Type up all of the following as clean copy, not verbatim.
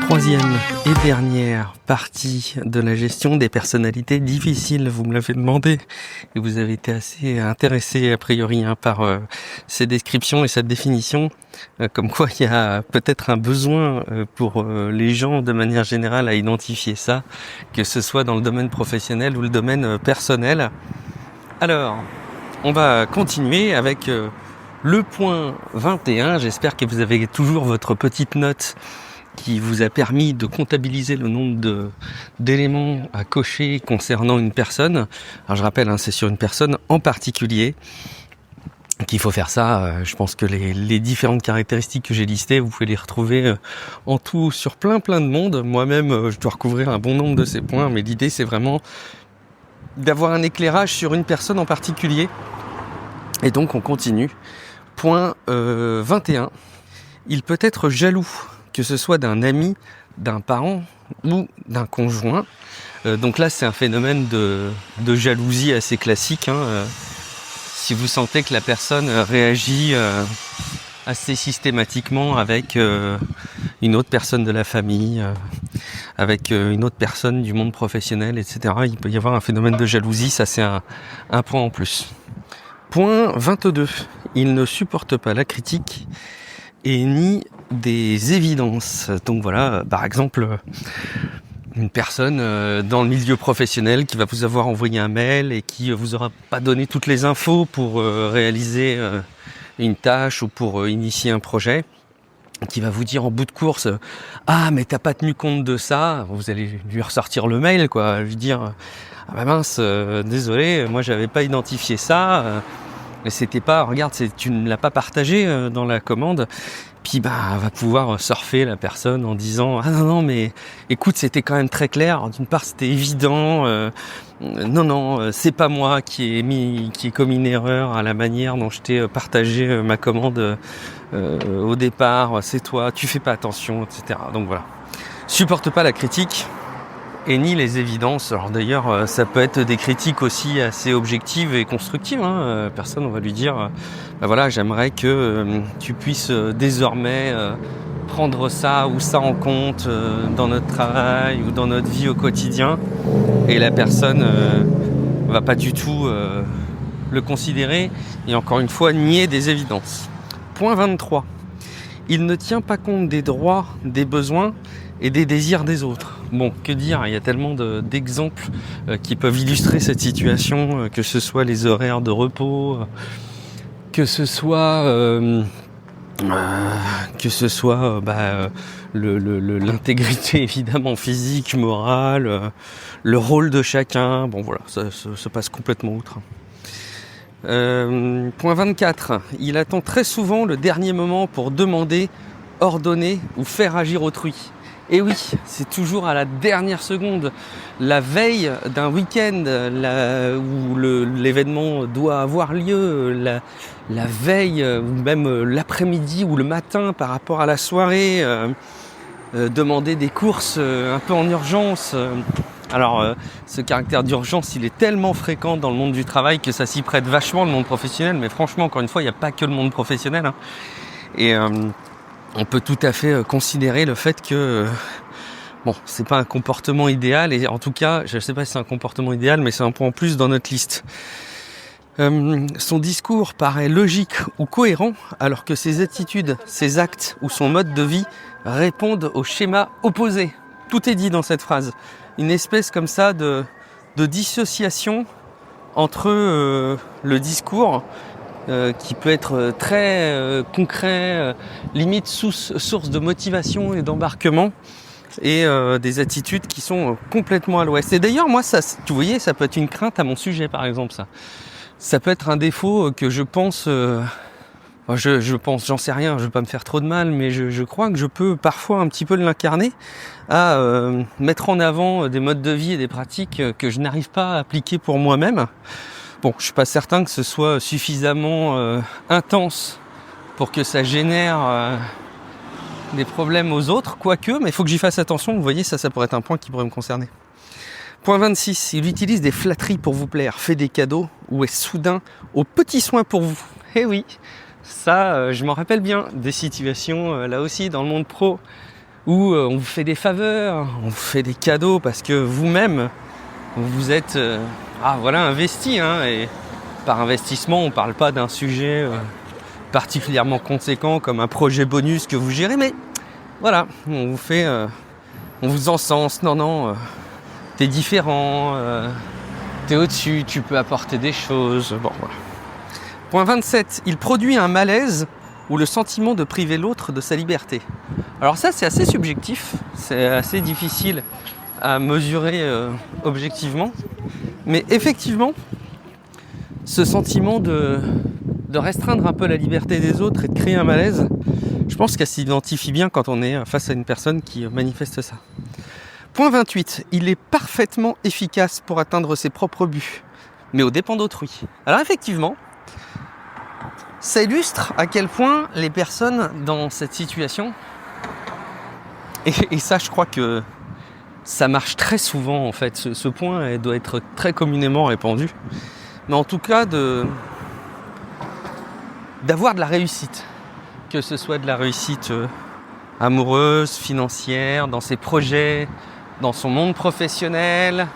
Troisième et dernière partie de la gestion des personnalités difficiles. Vous me l'avez demandé et vous avez été assez intéressé a priori par ces descriptions et cette définition. Comme quoi il y a peut-être un besoin pour les gens de manière générale à identifier ça, que ce soit dans le domaine professionnel ou le domaine personnel. Alors, on va continuer avec le point 21. J'espère que vous avez toujours votre petite note qui vous a permis de comptabiliser le nombre d'éléments à cocher concernant une personne. Alors je rappelle, c'est sur une personne en particulier qu'il faut faire ça. Je pense que les différentes caractéristiques que j'ai listées, vous pouvez les retrouver en tout sur plein de monde. Moi-même, je dois recouvrir un bon nombre de ces points, mais l'idée c'est vraiment d'avoir un éclairage sur une personne en particulier. Et donc on continue. Point 21. Il peut être jaloux, que ce soit d'un ami, d'un parent ou d'un conjoint. Donc là, c'est un phénomène de jalousie assez classique. Si vous sentez que la personne réagit assez systématiquement avec une autre personne de la famille, avec une autre personne du monde professionnel, etc., il peut y avoir un phénomène de jalousie. Ça, c'est un point en plus. Point 22. Il ne supporte pas la critique et nie des évidences. Donc voilà, par exemple, une personne dans le milieu professionnel qui va vous avoir envoyé un mail et qui vous aura pas donné toutes les infos pour réaliser une tâche ou pour initier un projet, qui va vous dire en bout de course « Ah, mais t'as pas tenu compte de ça », vous allez lui ressortir le mail, quoi, lui dire « Ah bah mince, désolé, moi j'avais pas identifié ça, mais c'était pas, regarde, tu ne l'as pas partagé dans la commande ». Puis va pouvoir surfer la personne en disant « Ah non, mais écoute, c'était quand même très clair, d'une part c'était évident, non, c'est pas moi qui ai commis une erreur à la manière dont je t'ai partagé ma commande au départ, c'est toi, tu fais pas attention, etc. » Donc voilà. Supporte pas la critique et ni les évidences. Alors d'ailleurs, ça peut être des critiques aussi assez objectives et constructives. Personne, on va lui dire voilà, j'aimerais que tu puisses désormais prendre ça ou ça en compte dans notre travail ou dans notre vie au quotidien. Et la personne va pas du tout le considérer et encore une fois nier des évidences. Point 23. Il ne tient pas compte des droits, des besoins et des désirs des autres. Bon, que dire, il y a tellement d'exemples qui peuvent illustrer cette situation, que ce soit les horaires de repos, que ce soit l'intégrité évidemment physique, morale, le rôle de chacun. Bon voilà, ça se passe complètement outre. Point 24. Il attend très souvent le dernier moment pour demander, ordonner ou faire agir autrui. Et oui, c'est toujours à la dernière seconde, la veille d'un week-end où l'événement doit avoir lieu, la veille ou même l'après-midi ou le matin par rapport à la soirée, demander des courses un peu en urgence. Alors, ce caractère d'urgence, il est tellement fréquent dans le monde du travail que ça s'y prête vachement, le monde professionnel. Mais franchement, encore une fois, il n'y a pas que le monde professionnel. Et on peut tout à fait considérer le fait que c'est pas un comportement idéal, et en tout cas, je ne sais pas si c'est un comportement idéal, mais c'est un point en plus dans notre liste. Son discours paraît logique ou cohérent, alors que ses attitudes, ses actes ou son mode de vie répondent au schéma opposé. Tout est dit dans cette phrase. Une espèce comme ça de dissociation entre le discours, qui peut être très concret, limite source de motivation et d'embarquement, et des attitudes qui sont complètement à l'ouest. Et d'ailleurs, moi, ça, vous voyez, ça peut être une crainte à mon sujet, par exemple, ça. Ça peut être un défaut que je pense, j'en sais rien, je veux pas me faire trop de mal, mais je crois que je peux parfois un petit peu l'incarner, à mettre en avant des modes de vie et des pratiques que je n'arrive pas à appliquer pour moi-même. Bon, je suis pas certain que ce soit suffisamment intense pour que ça génère des problèmes aux autres, quoique, mais il faut que j'y fasse attention. Vous voyez, ça pourrait être un point qui pourrait me concerner. Point 26, il utilise des flatteries pour vous plaire, fait des cadeaux ou est soudain aux petits soins pour vous. Eh oui, ça, je m'en rappelle bien, des situations là aussi dans le monde pro où on vous fait des faveurs, on vous fait des cadeaux parce que vous-même, vous êtes investi. Et par investissement, on ne parle pas d'un sujet particulièrement conséquent comme un projet bonus que vous gérez, mais voilà, on vous encense, t'es différent, t'es au-dessus, tu peux apporter des choses. Bon, voilà. Point 27, il produit un malaise ou le sentiment de priver l'autre de sa liberté. Alors ça, c'est assez subjectif, c'est assez difficile à mesurer objectivement, mais effectivement, ce sentiment de restreindre un peu la liberté des autres et de créer un malaise, je pense qu'elle s'identifie bien quand on est face à une personne qui manifeste ça. Point 28, il est parfaitement efficace pour atteindre ses propres buts, mais aux dépens d'autrui. Alors effectivement, ça illustre à quel point les personnes dans cette situation, et ça je crois que ça marche très souvent en fait, ce point doit être très communément répandu, mais en tout cas d'avoir de la réussite, que ce soit de la réussite amoureuse, financière, dans ses projets, dans son monde professionnel.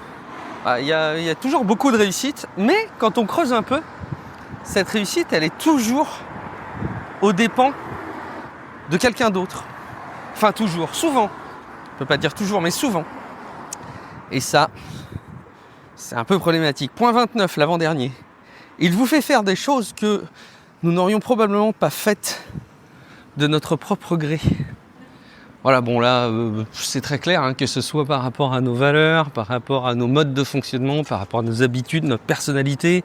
Il y a toujours beaucoup de réussite, mais quand on creuse un peu, cette réussite, elle est toujours aux dépens de quelqu'un d'autre. Enfin toujours, souvent. On ne peut pas dire toujours, mais souvent. Et ça, c'est un peu problématique. Point 29, l'avant-dernier. Il vous fait faire des choses que nous n'aurions probablement pas faites de notre propre gré. Voilà, bon là, c'est très clair, que ce soit par rapport à nos valeurs, par rapport à nos modes de fonctionnement, par rapport à nos habitudes, notre personnalité,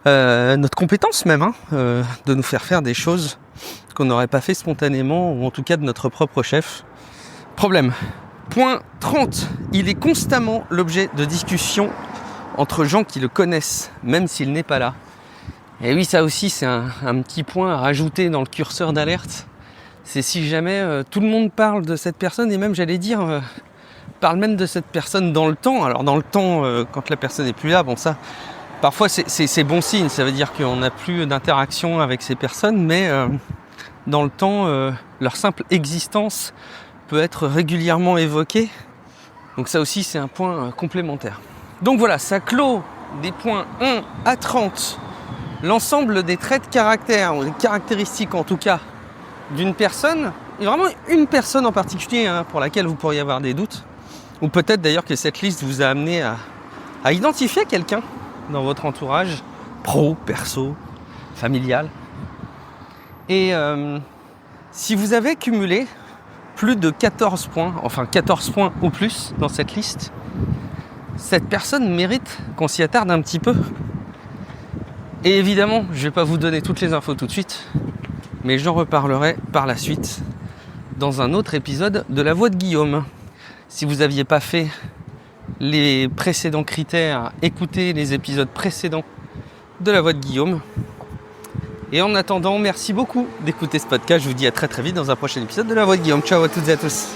notre compétence même, de nous faire des choses qu'on n'aurait pas fait spontanément, ou en tout cas de notre propre chef. Problème. Point 30. Il est constamment l'objet de discussions entre gens qui le connaissent, même s'il n'est pas là. Et oui, ça aussi, c'est un petit point à rajouter dans le curseur d'alerte. C'est si jamais tout le monde parle de cette personne, et même, j'allais dire, parle même de cette personne dans le temps. Alors dans le temps, quand la personne n'est plus là, bon ça, parfois c'est bon signe, ça veut dire qu'on n'a plus d'interaction avec ces personnes, mais dans le temps, leur simple existence peut être régulièrement évoquée. Donc ça aussi, c'est un point complémentaire. Donc voilà, ça clôt des points 1 à 30, l'ensemble des traits de caractère, ou des caractéristiques en tout cas, d'une personne, et vraiment une personne en particulier pour laquelle vous pourriez avoir des doutes, ou peut-être d'ailleurs que cette liste vous a amené à identifier quelqu'un dans votre entourage, pro, perso, familial. Et si vous avez cumulé plus de 14 points, enfin 14 points ou plus dans cette liste, cette personne mérite qu'on s'y attarde un petit peu. Et évidemment, je ne vais pas vous donner toutes les infos tout de suite, mais j'en reparlerai par la suite dans un autre épisode de La Voix de Guillaume. Si vous n'aviez pas fait les précédents critères, écoutez les épisodes précédents de La Voix de Guillaume. Et en attendant, merci beaucoup d'écouter ce podcast. Je vous dis à très très vite dans un prochain épisode de La Voix de Guillaume. Ciao à toutes et à tous.